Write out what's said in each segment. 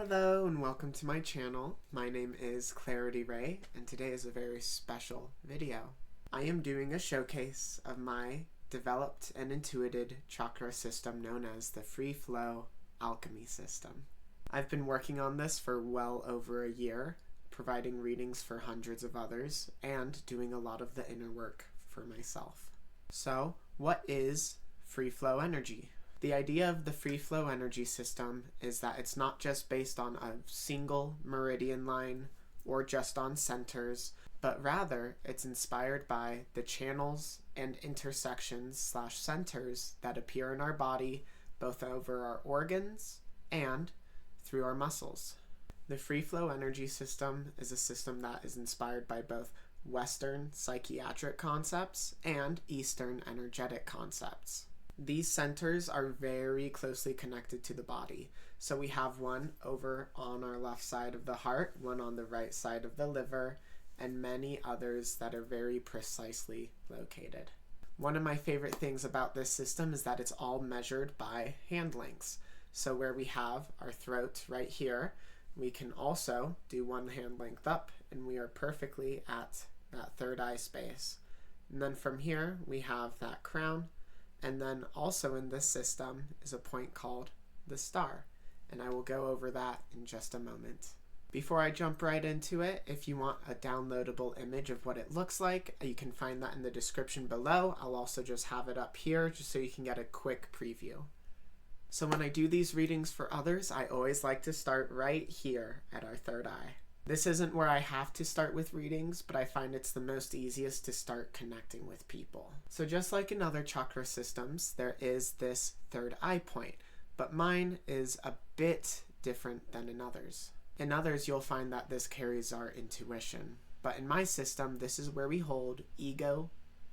Hello and welcome to my channel. My name is Clarity Ray and today is a very special video. I am doing a showcase of my developed and intuited chakra system known as the Free Flow Alchemy system. I've been working on this for well over a year, providing readings for hundreds of others and doing a lot of the inner work for myself. So, what is free flow energy? The idea of the free flow energy system is that it's not just based on a single meridian line or just on centers, but rather it's inspired by the channels and intersections / centers that appear in our body, both over our organs and through our muscles. The free flow energy system is a system that is inspired by both Western psychiatric concepts and Eastern energetic concepts. These centers are very closely connected to the body. So we have one over on our left side of the heart, one on the right side of the liver, and many others that are very precisely located. One of my favorite things about this system is that it's all measured by hand lengths. So where we have our throat right here, we can also do one hand length up and we are perfectly at that third eye space. And then from here we have that crown. And then also in this system is a point called the star, and I will go over that in just a moment. Before I jump right into it, if you want a downloadable image of what it looks like, you can find that in the description below. I'll also just have it up here just so you can get a quick preview. So when I do these readings for others, I always like to start right here at our third eye. This isn't where I have to start with readings, but I find it's the most easiest to start connecting with people. So just like in other chakra systems, there is this third eye point, but mine is a bit different than in others. In others, you'll find that this carries our intuition, but in my system, this is where we hold ego,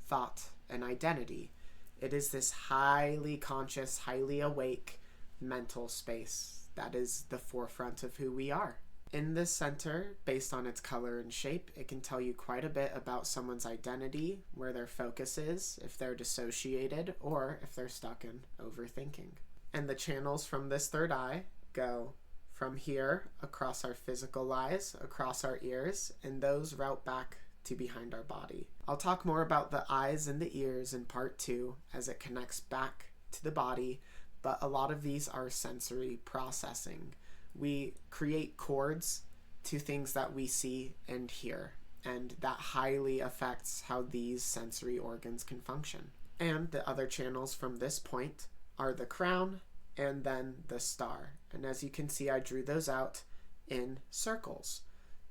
thought, and identity. It is this highly conscious, highly awake mental space that is the forefront of who we are. In this center, based on its color and shape, it can tell you quite a bit about someone's identity, where their focus is, if they're dissociated, or if they're stuck in overthinking. And the channels from this third eye go from here across our physical eyes, across our ears, and those route back to behind our body. I'll talk more about the eyes and the ears in part 2 as it connects back to the body, but a lot of these are sensory processing. We create chords to things that we see and hear, and that highly affects how these sensory organs can function. And the other channels from this point are the crown and then the star. And as you can see, I drew those out in circles.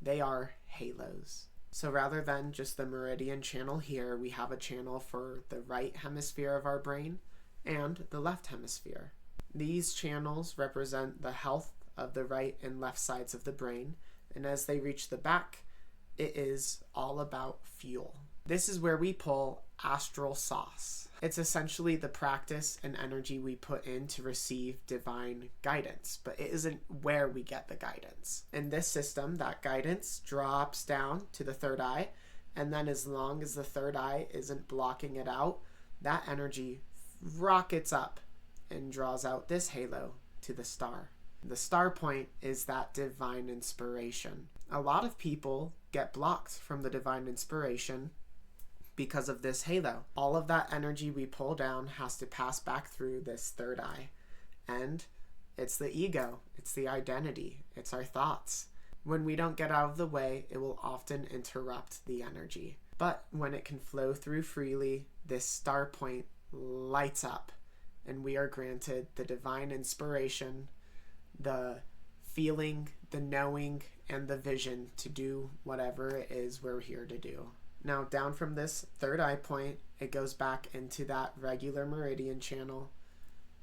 They are halos. So rather than just the meridian channel here, we have a channel for the right hemisphere of our brain and the left hemisphere. These channels represent the health of the right and left sides of the brain, and as they reach the back, it is all about fuel. This is where we pull astral sauce. It's essentially the practice and energy we put in to receive divine guidance, but it isn't where we get the guidance. In this system, that guidance drops down to the third eye, and then as long as the third eye isn't blocking it out, that energy rockets up and draws out this halo to the star. The star point is that divine inspiration. A lot of people get blocked from the divine inspiration because of this halo. All of that energy we pull down has to pass back through this third eye. And it's the ego, it's the identity, it's our thoughts. When we don't get out of the way, it will often interrupt the energy. But when it can flow through freely, this star point lights up, and we are granted the divine inspiration, the feeling, the knowing, and the vision to do whatever it is we're here to do. Now down from this third eye point, it goes back into that regular meridian channel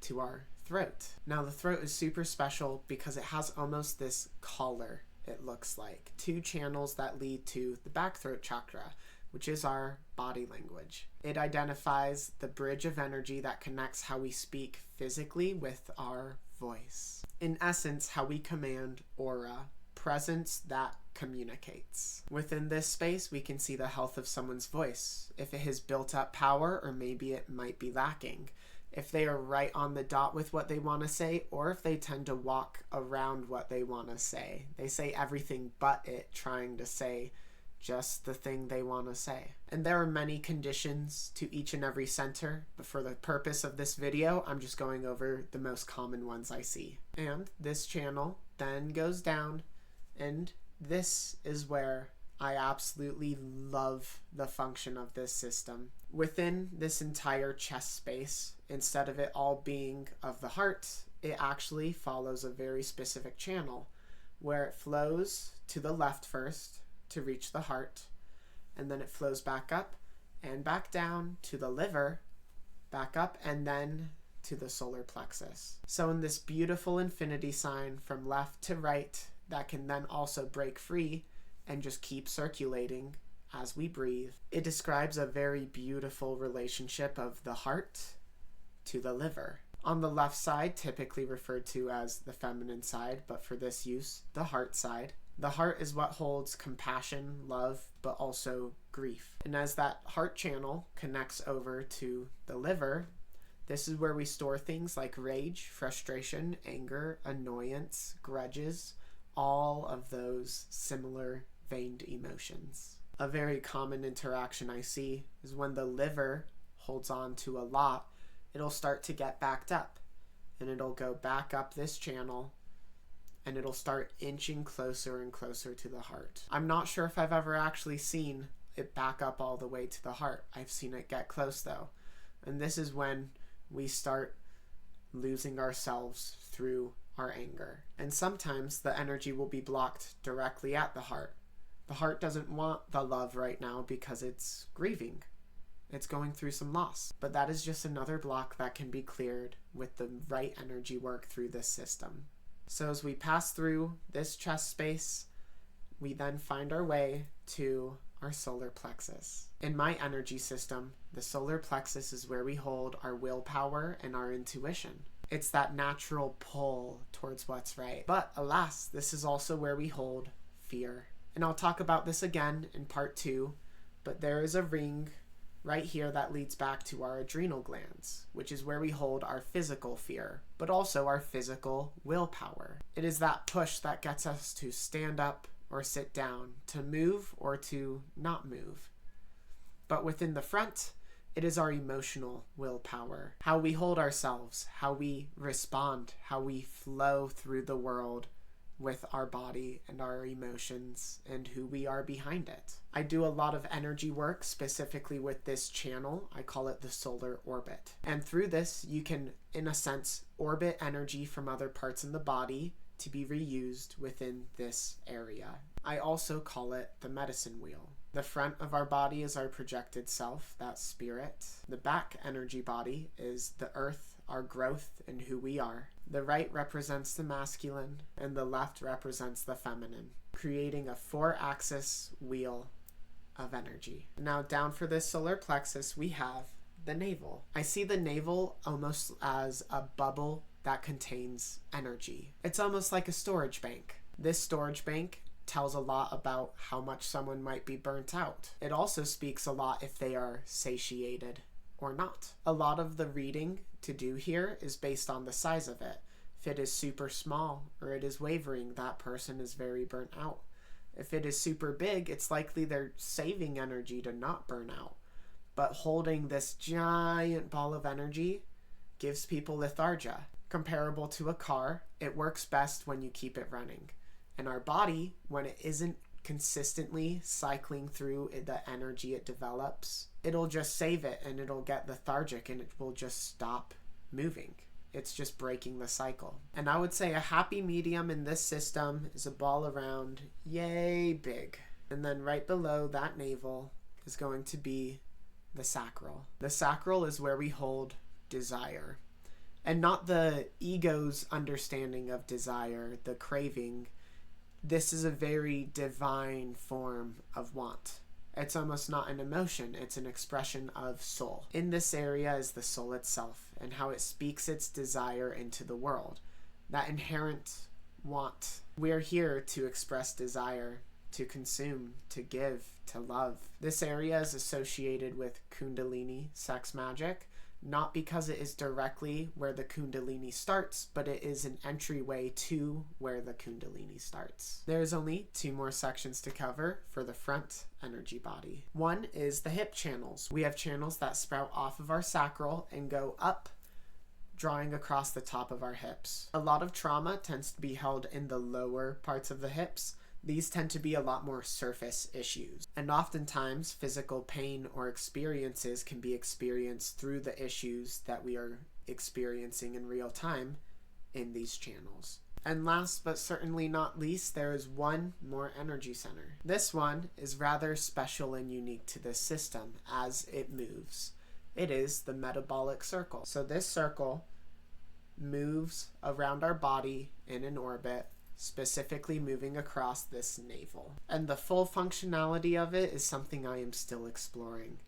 to our throat. Now the throat is super special because it has almost this collar, it looks like. 2 channels that lead to the back throat chakra, which is our body language. It identifies the bridge of energy that connects how we speak physically with our voice. In essence, how we command aura, presence that communicates. Within this space, we can see the health of someone's voice, if it has built up power or maybe it might be lacking. if they are right on the dot with what they want to say, or if they tend to walk around what they want to say. They say everything but it, trying to say just the thing they want to say. And there are many conditions to each and every center, but for the purpose of this video, I'm just going over the most common ones I see. And this channel then goes down, and this is where I absolutely love the function of this system. Within this entire chest space, instead of it all being of the heart, it actually follows a very specific channel where it flows to the left first to reach the heart, and then it flows back up and back down to the liver, back up, and then to the solar plexus. So in this beautiful infinity sign from left to right that can then also break free and just keep circulating as we breathe, it describes a very beautiful relationship of the heart to the liver. On the left side, typically referred to as the feminine side, but for this use, the heart side. The heart is what holds compassion, love, but also grief. And as that heart channel connects over to the liver, this is where we store things like rage, frustration, anger, annoyance, grudges, all of those similar veined emotions. A very common interaction I see is when the liver holds on to a lot, it'll start to get backed up, and it'll go back up this channel, and it'll start inching closer and closer to the heart. I'm not sure if I've ever actually seen it back up all the way to the heart. I've seen it get close though. And this is when we start losing ourselves through our anger. And sometimes the energy will be blocked directly at the heart. The heart doesn't want the love right now because it's grieving. It's going through some loss. But that is just another block that can be cleared with the right energy work through this system. So as we pass through this chest space, we then find our way to our solar plexus. In my energy system, the solar plexus is where we hold our willpower and our intuition. It's that natural pull towards what's right. But alas, this is also where we hold fear. And I'll talk about this again in part 2, but there is a ring right here that leads back to our adrenal glands, which is where we hold our physical fear, but also our physical willpower. It is that push that gets us to stand up or sit down, to move or to not move. But within the front, it is our emotional willpower, how we hold ourselves, how we respond, how we flow through the world with our body and our emotions and who we are behind it. I do a lot of energy work specifically with this channel. I call it the solar orbit. And through this, you can, in a sense, orbit energy from other parts in the body to be reused within this area. I also call it the medicine wheel. The front of our body is our projected self, that spirit. The back energy body is the earth, our growth, and who we are. The right represents the masculine, and the left represents the feminine, creating a 4-axis wheel of energy. Now down for this solar plexus, we have the navel. I see the navel almost as a bubble that contains energy. It's almost like a storage bank. This storage bank tells a lot about how much someone might be burnt out. It also speaks a lot if they are satiated or not. A lot of the reading to do here is based on the size of it. If it is super small or it is wavering, that person is very burnt out. If it is super big, it's likely they're saving energy to not burn out. But holding this giant ball of energy gives people lethargia. Comparable to a car, it works best when you keep it running. And our body, when it isn't consistently cycling through the energy it develops, it'll just save it and it'll get lethargic and it will just stop moving. It's just breaking the cycle. And I would say a happy medium in this system is a ball around yay big. And then right below that navel is going to be the sacral. The sacral is where we hold desire. And not the ego's understanding of desire, the craving. This is a very divine form of want. It's almost not an emotion, it's an expression of soul. In this area is the soul itself and how it speaks its desire into the world. That inherent want. We're here to express desire, to consume, to give, to love. This area is associated with Kundalini, sex magic, not because it is directly where the Kundalini starts, but it is an entryway to where the Kundalini starts. There's only 2 more sections to cover for the front energy body. One is the hip channels. We have channels that sprout off of our sacral and go up, drawing across the top of our hips. A lot of trauma tends to be held in the lower parts of the hips. These tend to be a lot more surface issues. And oftentimes, physical pain or experiences can be experienced through the issues that we are experiencing in real time in these channels. And last but certainly not least, there is one more energy center. This one is rather special and unique to this system as it moves. It is the metabolic circle. So this circle moves around our body in an orbit, specifically moving across this navel. And the full functionality of it is something I am still exploring.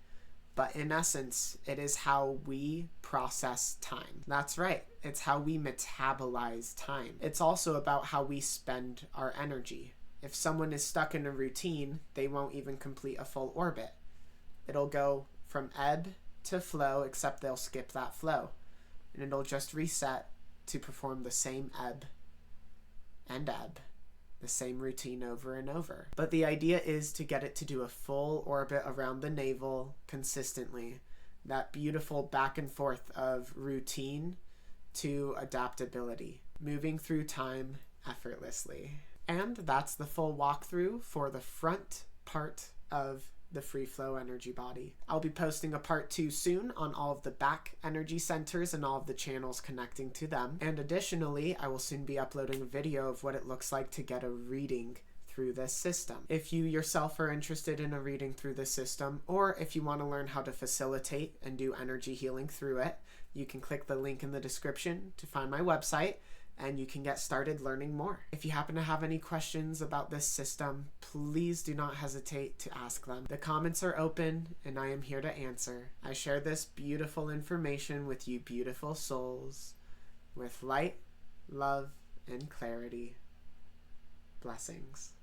But in essence, it is how we process time. That's right, it's how we metabolize time. It's also about how we spend our energy. If someone is stuck in a routine, they won't even complete a full orbit. It'll go from ebb to flow, except they'll skip that flow. And it'll just reset to perform the same ebb and ebb, the same routine over and over. But the idea is to get it to do a full orbit around the navel consistently. That beautiful back and forth of routine to adaptability, moving through time effortlessly. And that's the full walkthrough for the front part of the free flow energy body. I'll be posting a part 2 soon on all of the back energy centers and all of the channels connecting to them. And additionally, I will soon be uploading a video of what it looks like to get a reading through this system. If you yourself are interested in a reading through the system, or if you want to learn how to facilitate and do energy healing through it, you can click the link in the description to find my website, and you can get started learning more. If you happen to have any questions about this system, please do not hesitate to ask them. The comments are open and I am here to answer. I share this beautiful information with you beautiful souls with light, love, and clarity. Blessings.